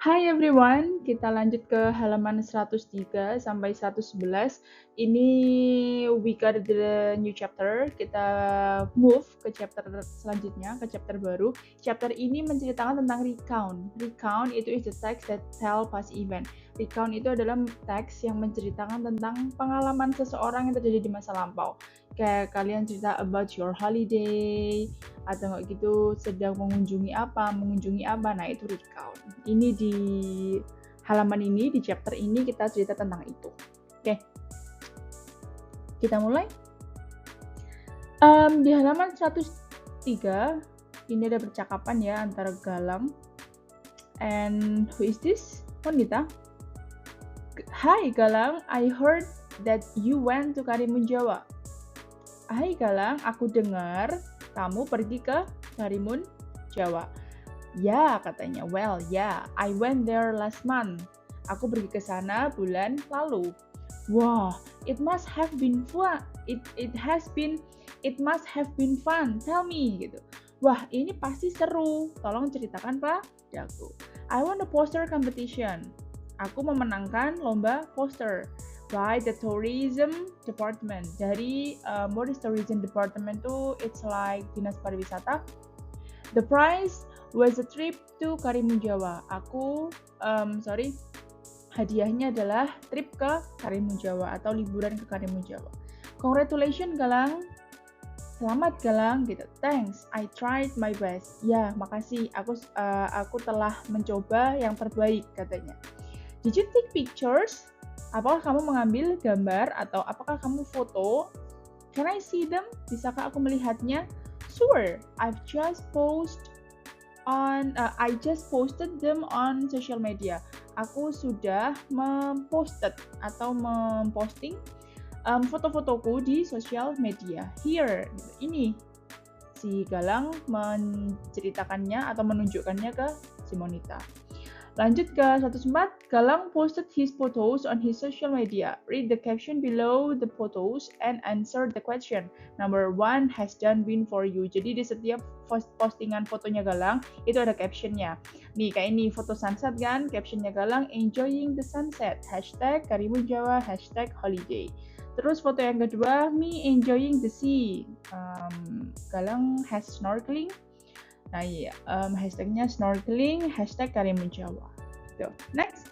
Hi everyone, kita lanjut ke halaman 103 sampai 111. Ini we got the new chapter. Kita move ke chapter selanjutnya, ke chapter baru. Chapter ini menceritakan tentang recount. Recount itu is the text that tell past event. Recount itu adalah teks yang menceritakan tentang pengalaman seseorang yang terjadi di masa lampau. Kayak kalian cerita about your holiday, atau nggak gitu sedang mengunjungi apa, nah itu recount. Ini di halaman ini, di chapter ini kita cerita tentang itu. Oke, kita mulai. Di halaman 103, ini ada percakapan ya antara Galang and who is this? Wanita. Hai Galang, I heard that you went to Karimun Jawa. Hai Galang, aku dengar kamu pergi ke Karimun Jawa. Ya, katanya. Well, yeah, I went there last month. Aku pergi ke sana bulan lalu. Wow, it must have been fun. It must have been fun. Tell me, gitu. Wah, ini pasti seru. Tolong ceritakan padaku. I won the poster competition. Aku memenangkan lomba poster by the tourism department. Dari what is tourism department itu? It's like dinas pariwisata. The prize was a trip to Karimun Jawa. Hadiahnya adalah trip ke Karimun Jawa atau liburan ke Karimun Jawa. Congratulations Galang. Selamat Galang gitu. Thanks, I tried my best. Ya, makasih. Aku telah mencoba yang terbaik katanya. Did you take pictures? Apakah kamu mengambil gambar atau apakah kamu foto? Can I see them? Bisakah aku melihatnya? Sure, I just posted them on social media. Aku sudah memposting foto-fotoku di sosial media. Here, ini si Galang menceritakannya atau menunjukkannya ke si Monita. Lanjut ke 104, Galang posted his photos on his social media. Read the caption below the photos and answer the question. Number 1 has done been for you. Jadi di setiap postingan fotonya Galang, itu ada captionnya. Nih, kayak ini foto sunset kan, captionnya Galang, enjoying the sunset, hashtag Karimun Jawa, hashtag holiday. Terus foto yang kedua, me enjoying the sea. Galang has snorkeling. Nah iya, hashtagnya snorkeling, hashtag Karimun Jawa. Tuh, next.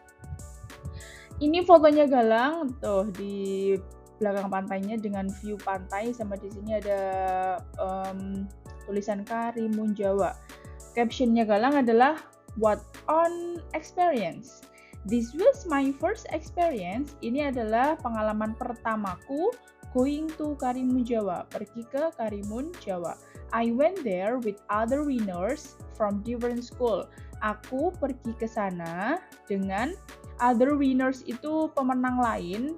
Ini fotonya Galang, tuh di belakang pantainya dengan view pantai, sama di sini ada tulisan Karimun Jawa. Captionnya Galang adalah what on experience. This was my first experience. Ini adalah pengalaman pertamaku going to Karimun Jawa, pergi ke Karimun Jawa. I went there with other winners from different school. Aku pergi ke sana dengan other winners itu pemenang lain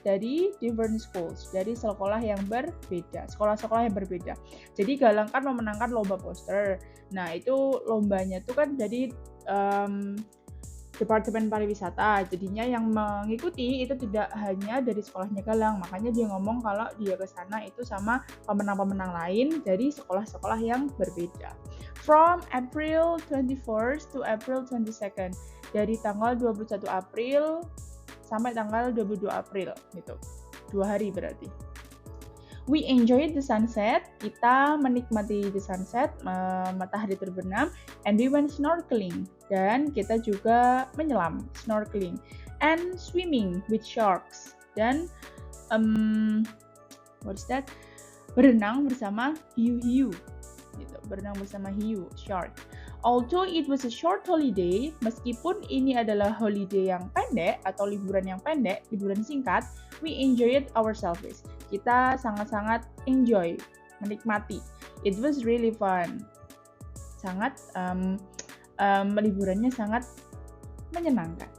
dari different schools, dari sekolah yang berbeda, sekolah-sekolah yang berbeda. Jadi Galang kan memenangkan lomba poster. Nah itu lombanya tuh kan jadi Departemen Pariwisata, jadinya yang mengikuti itu tidak hanya dari sekolahnya Galang, makanya dia ngomong kalau dia ke sana itu sama pemenang-pemenang lain dari sekolah-sekolah yang berbeda. From April 21st to April 22nd, dari tanggal 21 April sampai tanggal 22 April, gitu. 2 hari berarti. We enjoyed the sunset, kita menikmati the sunset, matahari terbenam, and we went snorkeling, dan kita juga menyelam, snorkeling, and swimming with sharks, dan berenang bersama hiu-hiu, gitu, berenang bersama hiu, shark. Although it was a short holiday, meskipun ini adalah holiday yang pendek atau liburan yang pendek, liburan singkat, we enjoyed ourselves. Kita sangat-sangat enjoy, menikmati. It was really fun. Sangat, liburannya sangat menyenangkan.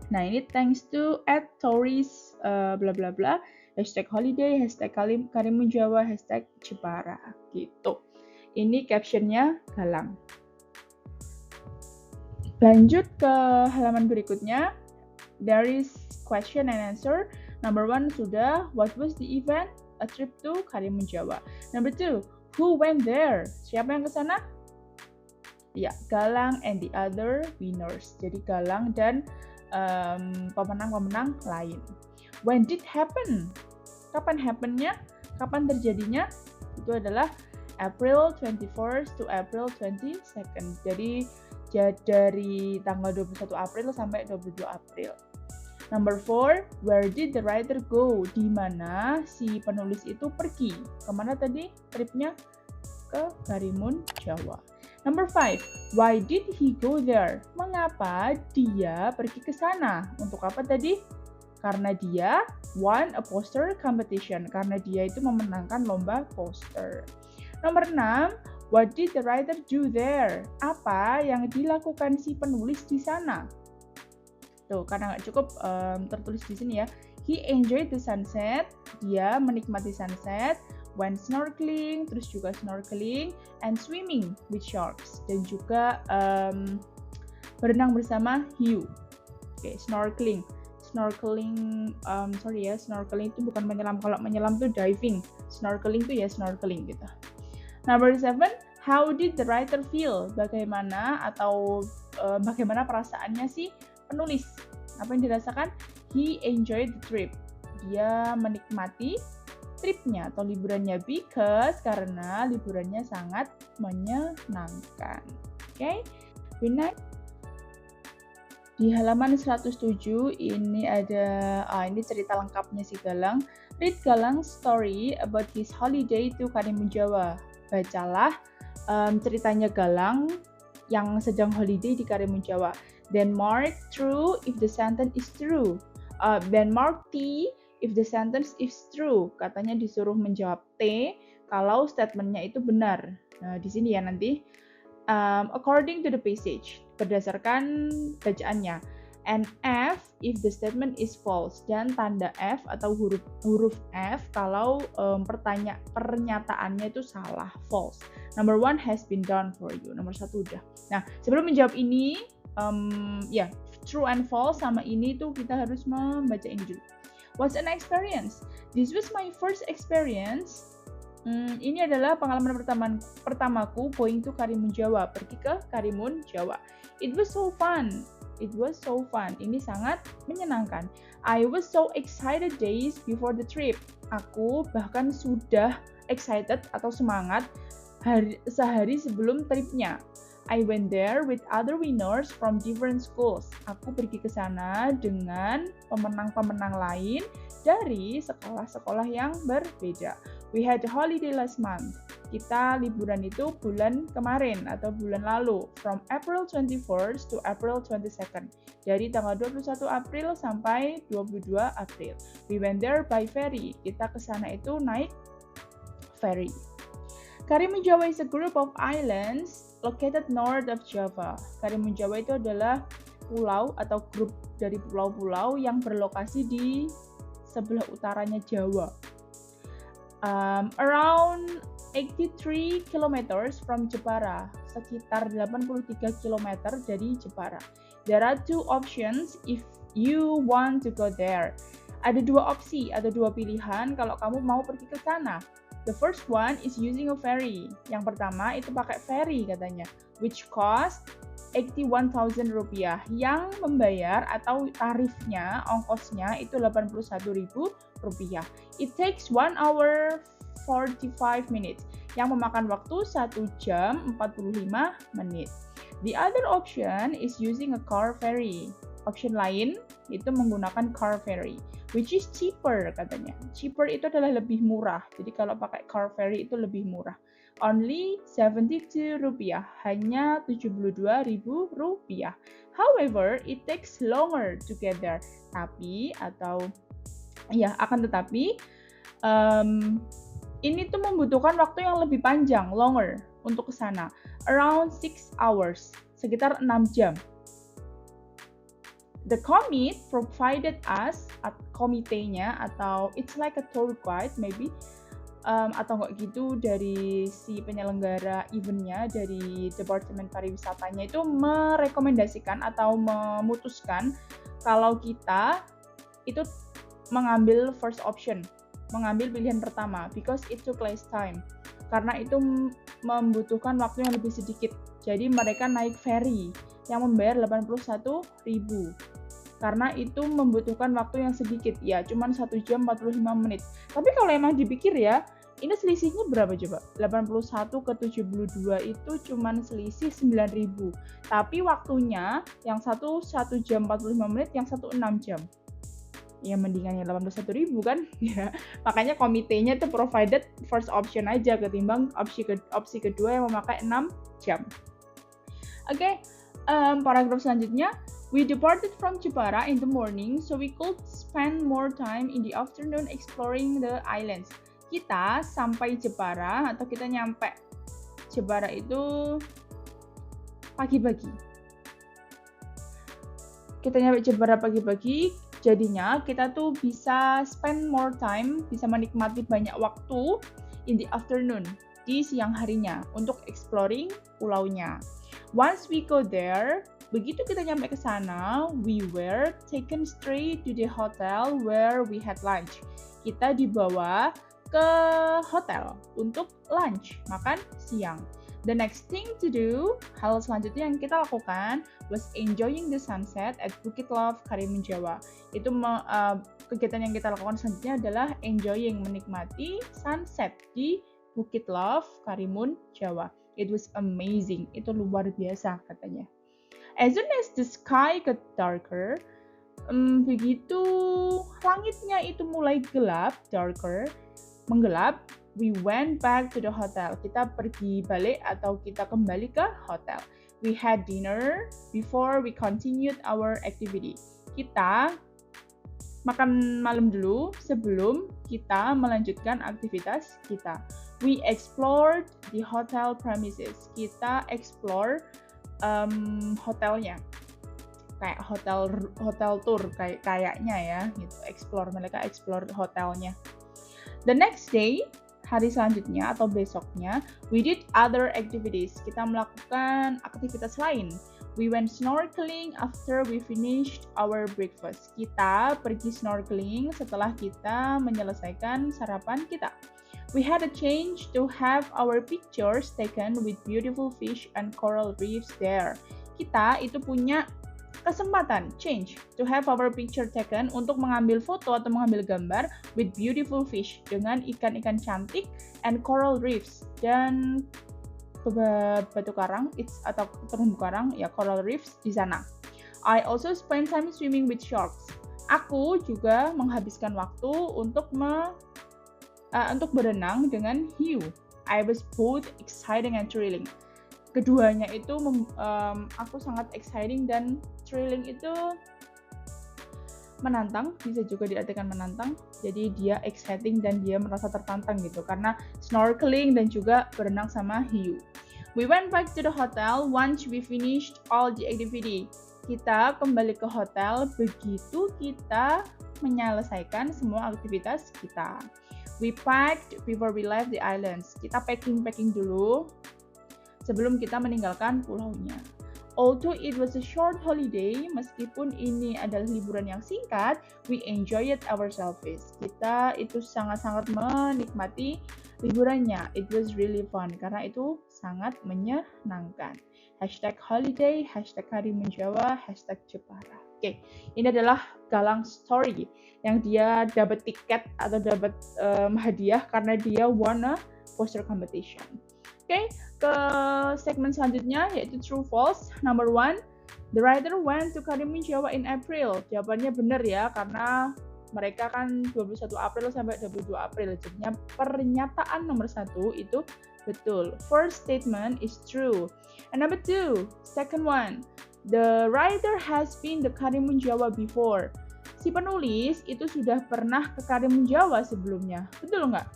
Nah, ini thanks to @tourist bla bla bla, hashtag holiday, hashtag Karimun Jawa, hashtag Jepara, gitu. Ini captionnya Galang. Lanjut ke halaman berikutnya. There is question and answer. Number 1 sudah. What was the event? A trip to Karimun Jawa. Number 2, who went there? Siapa yang ke sana? Ya, Galang and the other winners. Jadi Galang dan pemenang-pemenang lain. When did happen? Kapan happennya? Kapan terjadinya? Itu adalah April 21st to April 22nd. Jadi dari tanggal 21 April sampai 22 April. Number 4, where did the writer go? Di mana si penulis itu pergi? Kemana tadi tripnya? Ke Karimun Jawa. Number 5, why did he go there? Mengapa dia pergi ke sana? Untuk apa tadi? Karena dia won a poster competition. Karena dia itu memenangkan lomba poster. Nomor 6, what did the writer do there? Apa yang dilakukan si penulis di sana? Tuh, karena nggak cukup tertulis di sini ya. He enjoyed the sunset. Dia menikmati sunset. Went snorkeling, terus juga snorkeling, and swimming with sharks. Dan juga berenang bersama hiu. Oke, snorkeling. Snorkeling itu bukan menyelam. Kalau menyelam itu diving. Snorkeling itu ya snorkeling gitu. Number 7, how did the writer feel? Bagaimana perasaannya si penulis? Apa yang dirasakan? He enjoyed the trip. Dia menikmati tripnya atau liburannya karena liburannya sangat menyenangkan. Oke, next. Di halaman 107 ini ada ini cerita lengkapnya si Galang. Read Galang's story about his holiday to Karimun Jawa. Bacalah ceritanya Galang yang sedang holiday di Karimun Jawa. Then mark true if the sentence is true. Then mark T if the sentence is true. Katanya disuruh menjawab T kalau statementnya itu benar. Nah, di sini ya nanti. According to the passage, berdasarkan bacaannya. And F if the statement is false. Dan tanda F atau huruf F kalau pernyataannya itu salah, false. Number 1 has been done for you. Nomor 1 udah. Nah, sebelum menjawab ini, true and false sama ini tuh kita harus membaca ini dulu. What's an experience? This was my first experience. Ini adalah pengalaman pertamaku going to Karimun Jawa, pergi ke Karimun Jawa. It was so fun. Ini sangat menyenangkan. I was so excited days before the trip. Aku bahkan sudah excited atau semangat sehari sebelum tripnya. I went there with other winners from different schools. Aku pergi ke sana dengan pemenang-pemenang lain dari sekolah-sekolah yang berbeda. We had a holiday last month. Kita liburan itu bulan kemarin atau bulan lalu, from April 21st to April 22nd. Dari tanggal 21 April sampai 22 April. We went there by ferry. Kita ke sana itu naik ferry. Karimun Jawa is a group of islands located north of Java. Karimun Jawa itu adalah pulau atau grup dari pulau-pulau yang berlokasi di sebelah utaranya Jawa. Around 83 kilometers from Jepara, sekitar 83 km dari Jepara. There are two options if you want to go there. Ada dua opsi, ada dua pilihan kalau kamu mau pergi ke sana. The first one is using a ferry. Yang pertama itu pakai ferry katanya, which cost 81.000 rupiah. Yang membayar atau tarifnya, ongkosnya itu 81.000 rupiah. It takes 1 hour 45 minutes. Yang memakan waktu 1 jam 45 menit. The other option is using a car ferry. Option lain itu menggunakan car ferry, which is cheaper katanya. Cheaper itu adalah lebih murah. Jadi kalau pakai car ferry itu lebih murah. Only 72 rupiah, hanya 72.000 rupiah. However, it takes longer to get there. Akan tetapi ini tuh membutuhkan waktu yang lebih panjang, longer untuk ke sana. Around 6 hours, sekitar 6 jam. The committee provided us, komitenya atau it's like a tour guide maybe, atau nggak gitu dari si penyelenggara eventnya, dari Departemen Pariwisatanya itu merekomendasikan atau memutuskan kalau kita itu mengambil first option, mengambil pilihan pertama, because it took less time, karena itu membutuhkan waktu yang lebih sedikit. Jadi mereka naik ferry yang membayar 81.000. Karena itu membutuhkan waktu yang sedikit, ya cuman 1 jam 45 menit. Tapi kalau emang dipikir ya, ini selisihnya berapa coba? 81 ke 72 itu cuman selisih 9.000. Tapi waktunya yang satu 1 jam 45 menit, yang satu 6 jam. Ya mendingan yang 81.000 kan? Ya, makanya komitenya tuh provided first option aja ketimbang opsi kedua yang memakai 6 jam. Oke, paragraf selanjutnya. We departed from Jepara in the morning, so we could spend more time in the afternoon exploring the islands. Kita sampai Jepara atau kita nyampe Jepara itu pagi-pagi. Kita nyampe Jepara pagi-pagi, jadinya kita tuh bisa spend more time, bisa menikmati banyak waktu in the afternoon, di siang harinya untuk exploring pulaunya. Once we go there, begitu kita nyampe ke sana, we were taken straight to the hotel where we had lunch. Kita dibawa ke hotel untuk lunch, makan siang. The next thing to do, hal selanjutnya yang kita lakukan was enjoying the sunset at Bukit Love, Karimun Jawa. Itu kegiatan yang kita lakukan selanjutnya adalah enjoying, menikmati sunset di Bukit Love, Karimun Jawa. It was amazing, itu luar biasa katanya. As soon as the sky got darker, begitu langitnya itu mulai gelap, menggelap, we went back to the hotel. Kita pergi balik atau kita kembali ke hotel. We had dinner before we continued our activity. Kita makan malam dulu sebelum kita melanjutkan aktivitas kita. We explored the hotel premises. Kita explore hotelnya, kayak hotel tour kayaknya ya gitu. Mereka explore hotelnya. The next day, hari selanjutnya atau besoknya, we did other activities. Kita melakukan aktivitas lain. We went snorkeling after we finished our breakfast. Kita pergi snorkeling setelah kita menyelesaikan sarapan kita. We had a chance to have our pictures taken with beautiful fish and coral reefs there. Kita itu punya kesempatan, change, to have our picture taken, untuk mengambil foto atau mengambil gambar with beautiful fish, dengan ikan-ikan cantik, and coral reefs, dan batu karang, atau terumbu karang, ya coral reefs di sana. I also spent time swimming with sharks. Aku juga menghabiskan waktu untuk berenang dengan hiu. I was both exciting and thrilling. Keduanya itu aku sangat exciting dan thrilling itu menantang, bisa juga diartikan menantang. Jadi dia exciting dan dia merasa tertantang gitu karena snorkeling dan juga berenang sama hiu. We went back to the hotel once we finished all the activity. Kita kembali ke hotel begitu kita menyelesaikan semua aktivitas kita. We packed before we left the islands. Kita packing dulu sebelum kita meninggalkan pulaunya. Although it was a short holiday, meskipun ini adalah liburan yang singkat, we enjoyed ourselves. Kita itu sangat-sangat menikmati liburannya. It was really fun, karena itu sangat menyenangkan. #holiday, #Karimun Jawa, #Jepara. Oke, ini adalah Galang story yang dia dapat tiket atau dapat hadiah karena dia won a poster competition. Oke, ke segmen selanjutnya yaitu true false. Number 1, the writer went to Karimun Jawa in April. Jawabannya benar ya, karena mereka kan 21 April sampai 22 April. Jadinya pernyataan nomor 1 itu betul. First statement is true. And number 2, second one, the writer has been to Karimun Jawa before. Si penulis itu sudah pernah ke Karimun Jawa sebelumnya. Betul nggak?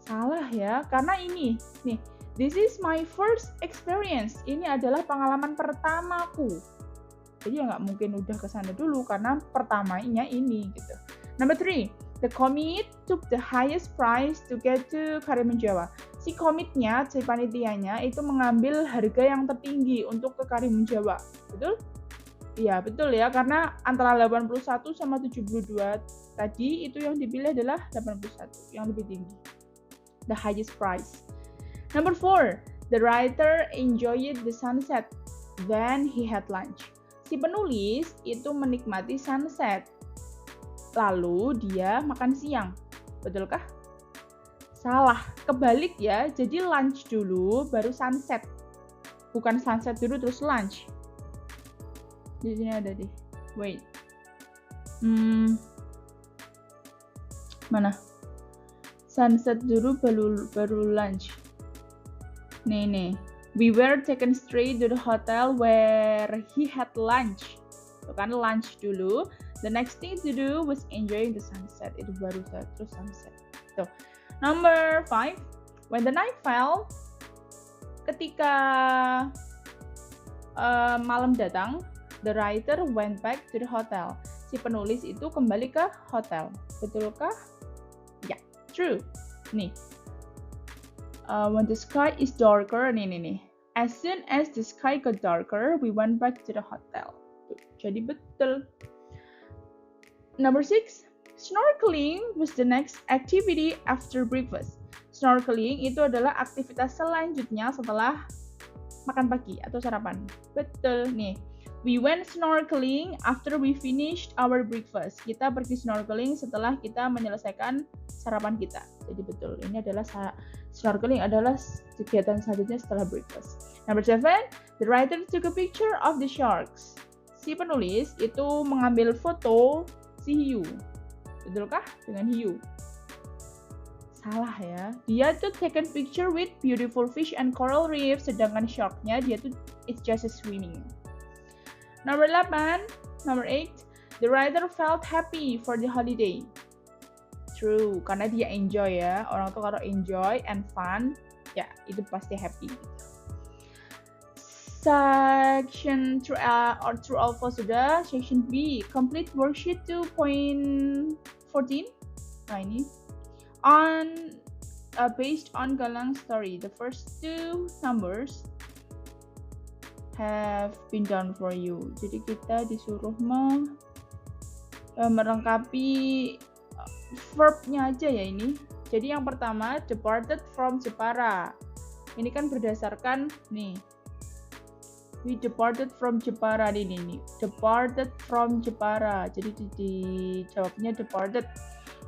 Salah ya, karena ini, nih, this is my first experience. Ini adalah pengalaman pertamaku. Jadi ya nggak mungkin udah ke sana dulu, karena pertamanya ini, gitu. Number 3, the commit took the highest price to get to Karimun Jawa. Si komitnya, si panitianya, itu mengambil harga yang tertinggi untuk ke Karimun Jawa. Betul? Iya, betul ya, karena antara 81 sama 72 tadi, itu yang dipilih adalah 81, yang lebih tinggi. The highest price. Number 4, The writer enjoyed the sunset when he had lunch. Si penulis itu menikmati sunset, lalu dia makan siang. Betulkah? Salah, kebalik ya. Jadi lunch dulu, baru sunset. Bukan sunset dulu terus lunch. Di sini ada deh. Wait. Mana? Sunset dulu baru lunch. Nih. We were taken straight to the hotel where he had lunch. Tuh kan lunch dulu. The next thing to do was enjoying the sunset. Itu baru terus sunset. Tuh. Number 5. When the night fell, ketika malam datang, the writer went back to the hotel. Si penulis itu kembali ke hotel. Betulkah? Ya, true. Nih. When the sky is darker, nih. As soon as the sky got darker, we went back to the hotel. Tuh, jadi betul. Number 6. Snorkeling was the next activity after breakfast. Snorkeling itu adalah aktivitas selanjutnya setelah makan pagi atau sarapan. Betul nih. We went snorkeling after we finished our breakfast. Kita pergi snorkeling setelah kita menyelesaikan sarapan kita. Jadi betul. Ini adalah snorkeling adalah kegiatan selanjutnya setelah breakfast. Number 7. The writer took a picture of the sharks. Si penulis itu mengambil foto si hiu. Betulkah? Dengan hiu. Salah ya. Dia tuh taken picture with beautiful fish and coral reef, sedangkan sharknya dia tuh it's just a swimming. Number 8. The writer felt happy for the holiday. True, karena dia enjoy ya. Orang tuh kalau enjoy and fun, ya itu pasti happy. Section true or false sudah. Section B, complete worksheet 2.14. Nah ini based on Galang story. The first 2 numbers have been done for you. Jadi kita disuruh melengkapi verbnya aja ya ini. Jadi yang pertama, departed from Jepara. Ini kan berdasarkan nih. We departed from Jepara nih. Departed from Jepara. Jadi dijawabnya departed.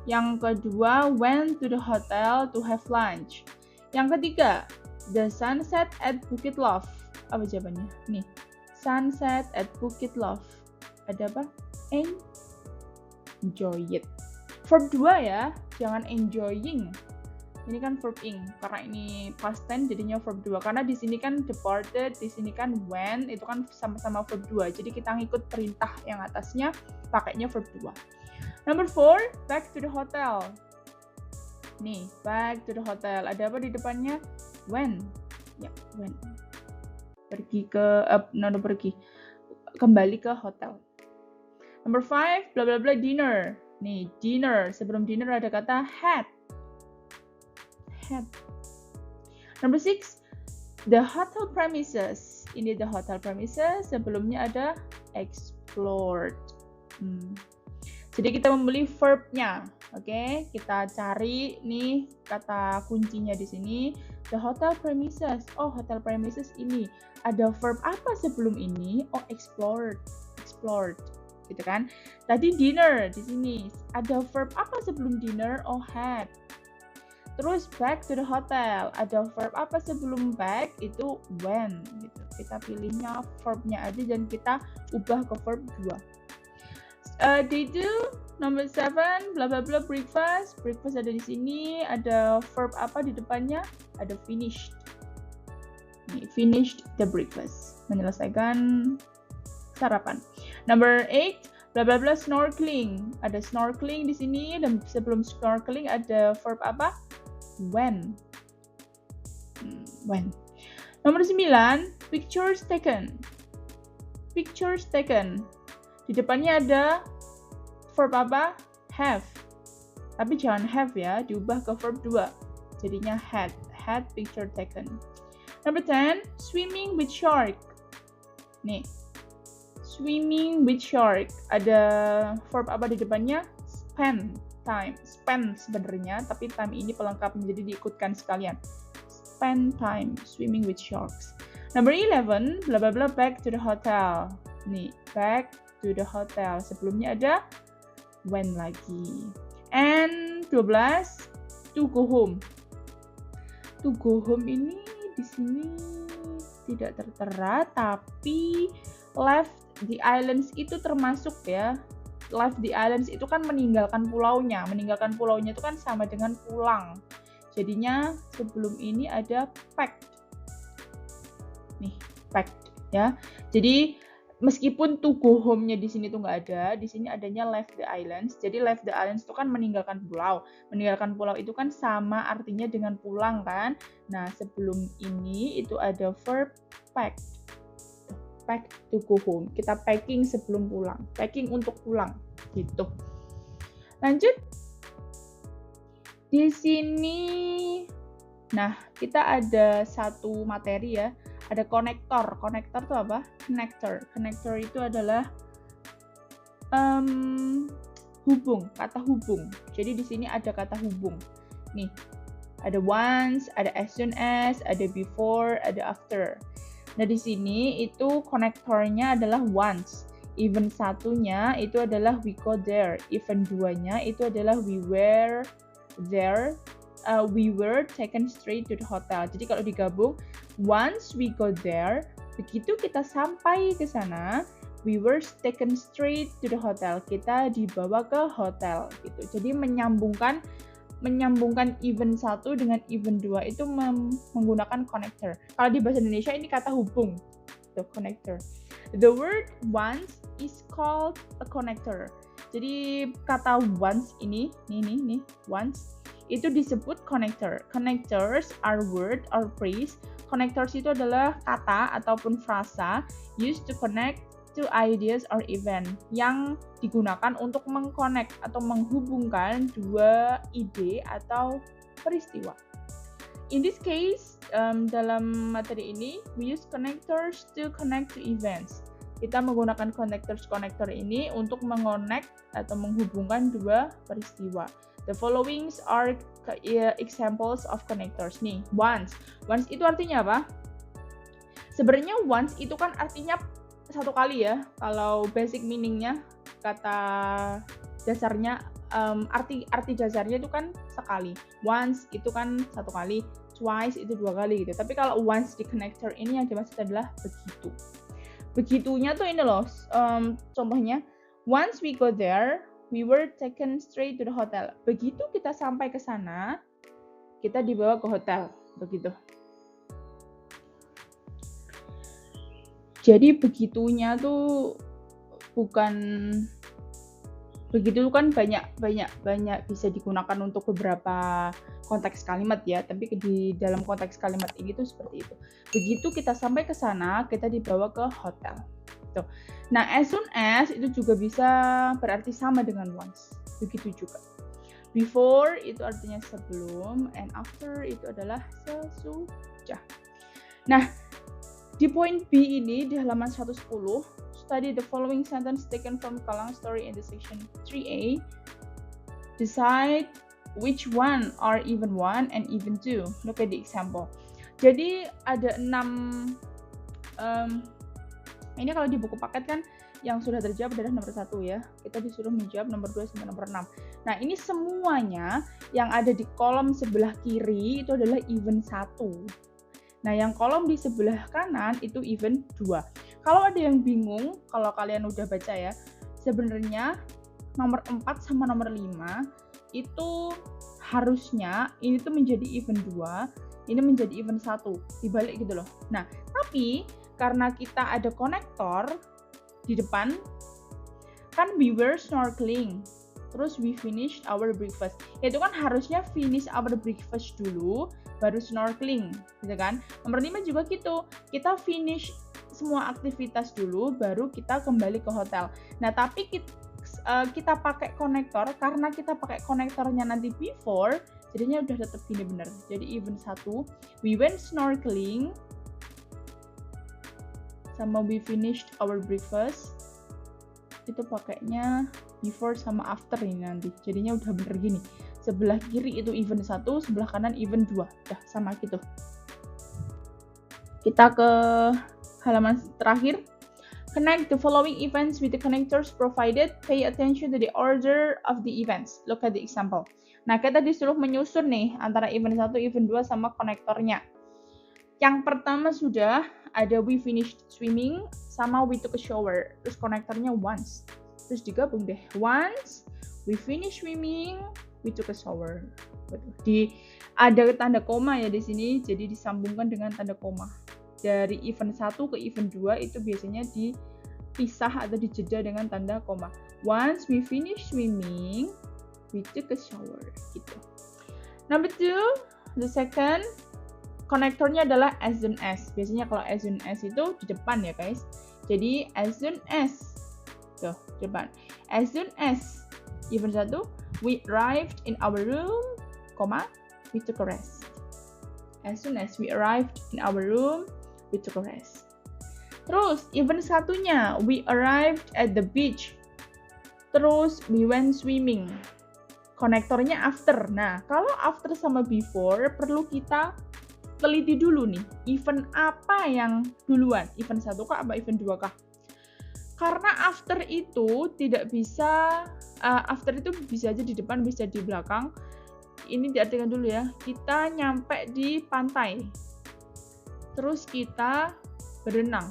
Yang kedua, went to the hotel to have lunch. Yang ketiga, the sunset at Bukit Love. Apa jawabannya? Nih, sunset at Bukit Love. Ada apa? Enjoy it. Verb 2 ya, jangan enjoying. Ini kan verb ing, karena ini past tense jadinya verb 2. Karena di sini kan departed, di sini kan went, itu kan sama-sama verb 2. Jadi kita ngikut perintah yang atasnya, pakainya verb 2. Number 4, back to the hotel. Nih, back to the hotel. Ada apa di depannya? When. Ya, when. Kembali ke hotel. Number 5, bla bla bla dinner. Nih, dinner. Sebelum dinner ada kata had. Number 6, the hotel premises. Ini the hotel premises. Sebelumnya ada explored. Jadi kita membeli verbnya. Oke, kita cari nih kata kuncinya di sini. The hotel premises. Oh, hotel premises ini. Ada verb apa sebelum ini? Oh, explored. Gitu kan? Tadi dinner di sini. Ada verb apa sebelum dinner? Oh, had. Terus back to the hotel. Ada verb apa sebelum back? Itu went. Gitu. Kita pilihnya verbnya aja dan kita ubah ke verb 2. They do number 7 bla bla bla breakfast. Breakfast ada di sini. Ada verb apa di depannya? Ada finished. Nih, finished the breakfast. Menyelesaikan sarapan. Number 8 bla bla bla snorkeling. Ada snorkeling di sini dan sebelum snorkeling ada verb apa? When. Nomor 9, pictures taken. Di depannya ada verb apa? Have. Tapi jangan have ya, diubah ke verb 2. Jadinya had picture taken. Number 10, swimming with shark. Nih, swimming with shark. Ada verb apa di depannya? Spend sebenarnya, tapi time ini pelengkap jadi diikutkan sekalian. spend time swimming with sharks. Number 11, blah blah blah, back to the hotel. Nih, back to the hotel. Sebelumnya ada went lagi. And 12, to go home. To go home ini di sini tidak tertera, tapi left the islands itu termasuk ya. Left the islands itu kan meninggalkan pulaunya. Meninggalkan pulaunya itu kan sama dengan pulang. Jadinya sebelum ini ada packed. Nih, packed ya. Jadi meskipun to go home-nya di sini tuh nggak ada, di sini adanya left the islands. Jadi left the islands itu kan meninggalkan pulau. Meninggalkan pulau itu kan sama artinya dengan pulang kan. Nah, sebelum ini itu ada verb packed. Pack to go home. Kita packing sebelum pulang. Packing untuk pulang gitu. Lanjut. Di sini nah, kita ada satu materi ya. Ada konektor. Konektor itu apa? Connector. Connector itu adalah hubung, kata hubung. Jadi di sini ada kata hubung. Nih, ada once, ada as soon as, ada before, ada after. Nah, di sini itu konektornya adalah once. Even satunya itu adalah we go there. Even duanya itu adalah we were there. We were taken straight to the hotel. Jadi kalau digabung, once we go there, begitu kita sampai ke sana, we were taken straight to the hotel. Kita dibawa ke hotel gitu. Jadi menyambungkan even 1 dengan even 2 itu menggunakan connector. Kalau di bahasa Indonesia ini kata hubung. The connector. The word once is called a connector. Jadi kata once ini, nih, once itu disebut connector. Connectors are word or phrase. Connectors itu adalah kata ataupun frasa used to connect to ideas or event yang digunakan untuk mengconnect atau menghubungkan dua ide atau peristiwa. In this case, dalam materi ini, we use connectors to connect to events. Kita menggunakan connector ini untuk mengconnect atau menghubungkan dua peristiwa. The following are examples of connectors. Nih, once. Once itu artinya apa? Sebenarnya once itu kan artinya satu kali ya. Kalau basic meaningnya, kata dasarnya, arti dasarnya itu kan sekali. Once itu kan satu kali. Twice itu dua kali gitu. Tapi kalau once di connector ini yang dimaksud adalah begitu. Begitunya tuh ini loh. Contohnya, once we go there, we were taken straight to the hotel. Begitu kita sampai ke sana, kita dibawa ke hotel. Begitu. Jadi begitunya tuh bukan begitu kan banyak bisa digunakan untuk beberapa konteks kalimat ya, tapi di dalam konteks kalimat ini tuh seperti itu. Begitu kita sampai ke sana, kita dibawa ke hotel. Tuh. Nah, as soon as itu juga bisa berarti sama dengan once. Begitu juga. Before itu artinya sebelum, and after itu adalah sesudah. Nah, di poin B ini di halaman 110, study the following sentence taken from Galang story in the section 3A. Decide which one are even 1 and even 2. Look at the example. Jadi ada 6 ini kalau di buku paket kan yang sudah terjawab adalah nomor 1 ya. Kita disuruh menjawab nomor 2 sampai nomor 6. Nah, ini semuanya yang ada di kolom sebelah kiri itu adalah even 1. Nah, yang kolom di sebelah kanan itu even 2. Kalau ada yang bingung, kalau kalian udah baca ya, sebenarnya nomor 4 sama nomor 5 itu harusnya ini tuh menjadi even 2, ini menjadi even 1. Dibalik gitu loh. Nah, tapi karena kita ada konektor di depan, kan we were snorkeling, terus we finished our breakfast. Itu kan harusnya finish our breakfast dulu, baru snorkeling, gitu kan. Nomor 5 juga gitu, kita finish semua aktivitas dulu, baru kita kembali ke hotel. Nah, tapi kita pakai konektor, karena kita pakai konektornya nanti before, jadinya udah tetap gini bener. Jadi even 1, we went snorkeling, sama we finished our breakfast, itu pakainya before sama after ini nanti. Jadinya udah bener gini. Sebelah kiri itu even 1, sebelah kanan even 2. Udah sama gitu. Kita ke halaman terakhir. Connect the following events with the connectors provided. Pay attention to the order of the events. Look at the example. Nah, kita disuruh menyusun nih antara event 1, event 2 sama konektornya. Yang pertama sudah ada we finished swimming sama we took a shower. Terus konektornya once. Terus digabung deh. Once we finished swimming, we took a shower. Ada tanda koma ya di sini, jadi disambungkan dengan tanda koma. Dari event 1 ke event 2 itu biasanya dipisah atau dijeda dengan tanda koma. Once we finish swimming, we took a shower. Gitu. Number 2, the second, konektornya adalah as soon as. Biasanya kalau as soon as itu di depan ya guys. Jadi as soon as, tuh depan. As soon as, event 1, we arrived in our room, we took a rest. As soon as we arrived in our room, we took a rest. Terus, event satunya, we arrived at the beach. Terus, we went swimming. Konektornya after. Nah, kalau after sama before, perlu kita teliti dulu nih. Event apa yang duluan? Event 1 kah apa event 2 kah? Karena after itu tidak bisa, after itu bisa aja di depan, bisa di belakang. Ini diartikan dulu ya. Kita nyampe di pantai. Terus kita berenang.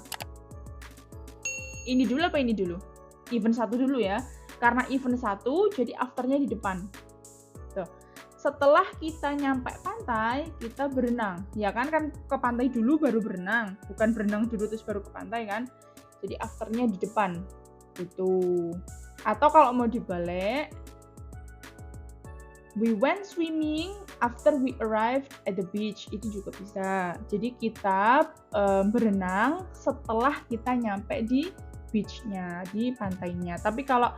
Ini dulu apa ini dulu? Event 1 dulu ya. Karena event 1 jadi afternya di depan. Tuh. Setelah kita nyampe pantai, kita berenang. Ya kan ke pantai dulu baru berenang. Bukan berenang dulu terus baru ke pantai kan. Jadi afternya di depan. Itu. Atau kalau mau dibalik, we went swimming after we arrived at the beach. Itu juga bisa. Jadi kita berenang setelah kita nyampe di beach-nya, di pantainya. Tapi kalau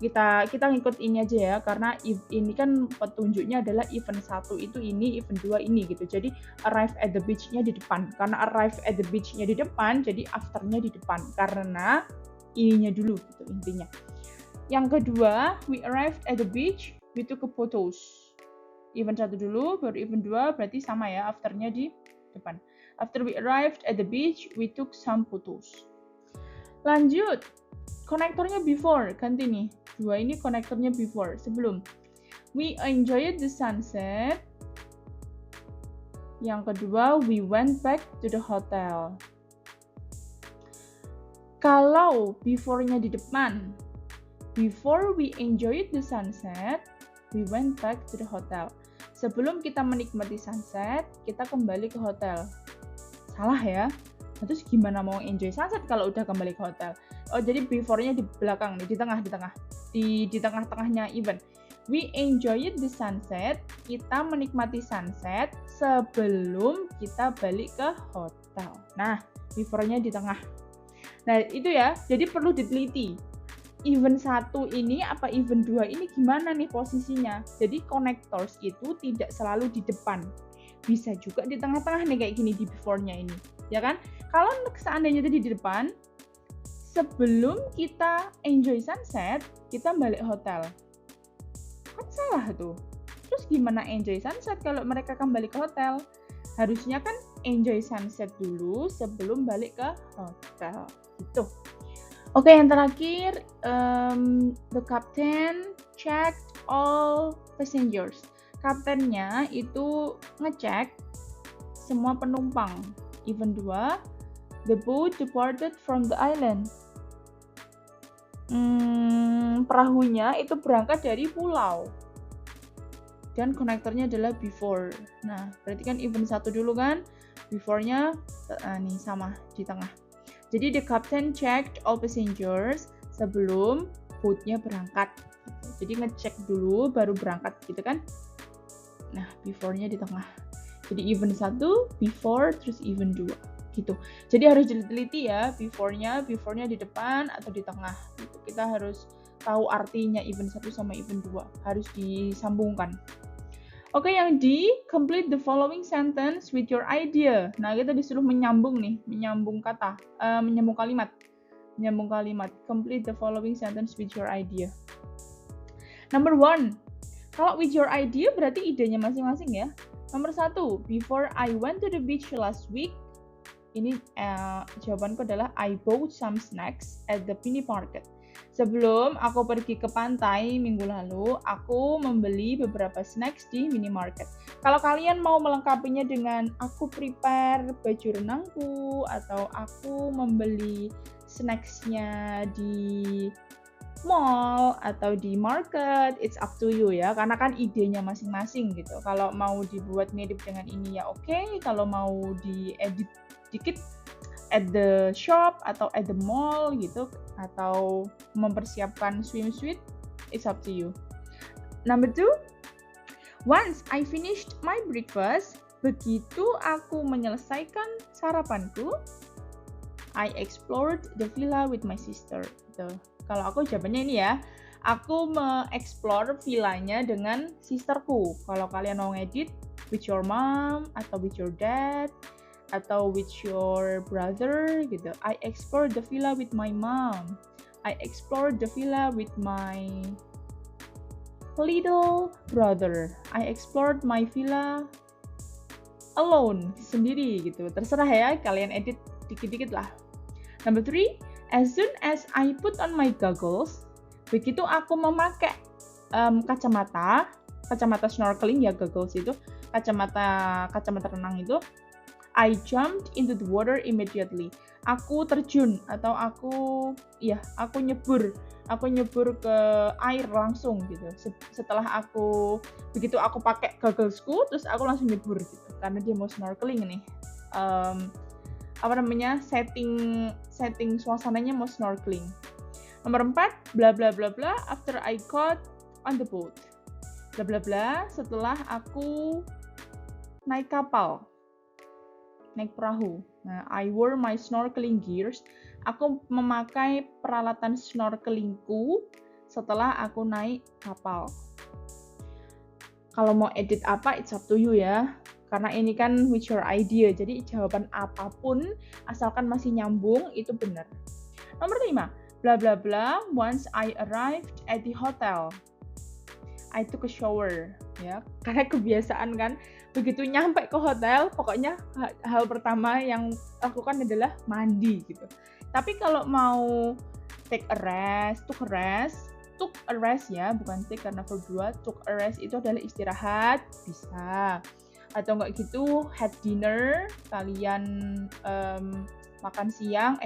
kita ngikut ini aja ya, karena ini kan petunjuknya adalah event 1 itu ini, event 2 ini gitu. Jadi arrive at the beach-nya di depan. Karena arrive at the beach-nya di depan, jadi after-nya di depan. Karena ininya dulu gitu intinya. Yang kedua, we arrived at the beach, we took photos. Event 1 dulu, baru event 2, berarti sama ya, after-nya di depan. After we arrived at the beach, we took some photos. Lanjut, konektornya before, ganti nih. 2 ini konektornya before, sebelum. We enjoyed the sunset. Yang kedua, we went back to the hotel. Kalau before-nya di depan, before we enjoyed the sunset, we went back to the hotel. Sebelum kita menikmati sunset, kita kembali ke hotel. Salah ya? Nah, terus gimana mau enjoy sunset kalau udah kembali ke hotel? Oh, jadi before-nya di belakang nih, di tengah-tengahnya event. We enjoyed the sunset, kita menikmati sunset sebelum kita balik ke hotel. Nah, before-nya di tengah. Nah, itu ya, jadi perlu diteliti. Event 1 ini apa event 2 ini gimana nih posisinya. Jadi connectors itu tidak selalu di depan. Bisa juga di tengah-tengah nih kayak gini di before-nya ini. Ya kan? Kalau seandainya tadi di depan, sebelum kita enjoy sunset, kita balik hotel. Kan salah tuh. Terus gimana enjoy sunset kalau mereka kembali ke hotel? Harusnya kan enjoy sunset dulu sebelum balik ke hotel. Gitu. Oke, yang terakhir, the captain checked all passengers. Kaptennya itu ngecek semua penumpang. Event 2, the boat departed from the island. Perahunya itu berangkat dari pulau. Dan konektornya adalah before. Nah, berarti kan event 1 dulu kan, before-nya nih sama di tengah. Jadi the captain checked all passengers sebelum boat-nya berangkat. Jadi ngecek dulu baru berangkat gitu kan. Nah, before-nya di tengah. Jadi event 1, before, terus event 2 gitu. Jadi harus diteliti ya, before-nya di depan atau di tengah. Gitu. Kita harus tahu artinya event 1 sama event 2. Harus disambungkan. Oke, yang di complete the following sentence with your idea. Nah, kita disuruh menyambung nih, menyambung kata, menyambung kalimat. Complete the following sentence with your idea. Number 1. Kalau with your idea berarti idenya masing-masing ya. Nomor 1, before I went to the beach last week, Ini jawabanku adalah I bought some snacks at the mini market. Sebelum aku pergi ke pantai minggu lalu, aku membeli beberapa snacks di minimarket. Kalau kalian mau melengkapinya dengan aku prepare baju renangku atau aku membeli snacksnya di mall atau di market, it's up to you ya, karena kan idenya masing-masing gitu. Kalau mau dibuat mirip dengan ini ya oke, kalau mau diedit dikit at the shop atau at the mall gitu, atau mempersiapkan swimsuit, it's up to you. Number 2, once I finished my breakfast, begitu aku menyelesaikan sarapanku, I explored the villa with my sister. Gitu. Kalau aku jawabannya ini ya, aku me-explore villanya dengan sisterku. Kalau kalian mau ngedit with your mom atau with your dad atau with your brother gitu. I explored the villa with my mom. I explored the villa with my little brother. I explored my villa alone, sendiri gitu. Terserah ya, kalian edit dikit-dikit lah. Number 3, as soon as I put on my goggles, begitu aku memakai kacamata snorkeling ya, goggles itu, kacamata renang itu, I jumped into the water immediately. Aku terjun atau aku nyebur ke air langsung gitu. Setelah begitu aku pakai gogglesku, terus aku langsung nyebur gitu. Karena dia mau snorkeling nih. Setting suasananya mau snorkeling. Nomor 4, bla bla bla bla, after I got on the boat. Bla bla bla, setelah aku naik kapal. Naik perahu. Nah, I wore my snorkeling gears. Aku memakai peralatan snorkelingku setelah aku naik kapal. Kalau mau edit apa, it's up to you ya. Karena ini kan with your idea. Jadi jawaban apapun, asalkan masih nyambung, itu benar. Nomor 5. Bla bla bla, once I arrived at the hotel, I took a shower. Ya, karena kebiasaan kan, begitu nyampe ke hotel, pokoknya hal pertama yang lakukan adalah mandi gitu. Tapi kalau mau took a rest ya, bukan take karena verb 2, took a rest itu adalah istirahat, bisa. Atau enggak gitu, had dinner, kalian makan siang,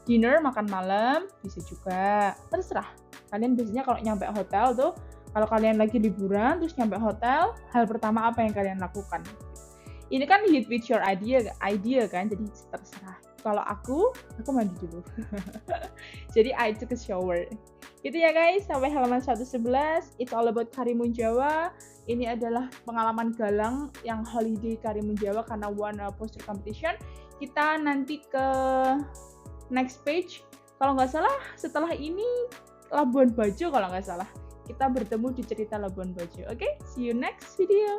dinner, makan malam, bisa juga. Terserah. Kalian biasanya kalau nyampe hotel tuh, kalau kalian lagi liburan, terus nyampe hotel, hal pertama apa yang kalian lakukan? Ini kan hit with your idea kan, jadi terserah. Kalau aku mandi dulu. Jadi I took a shower. Gitu ya guys, sampai halaman 111. It's all about Karimun Jawa. Ini adalah pengalaman Galang yang holiday Karimun Jawa karena won poster competition. Kita nanti ke next page. Kalau nggak salah, setelah ini Labuan Bajo kalau nggak salah. Kita bertemu di cerita Labuan Bajo. Oke, see you next video.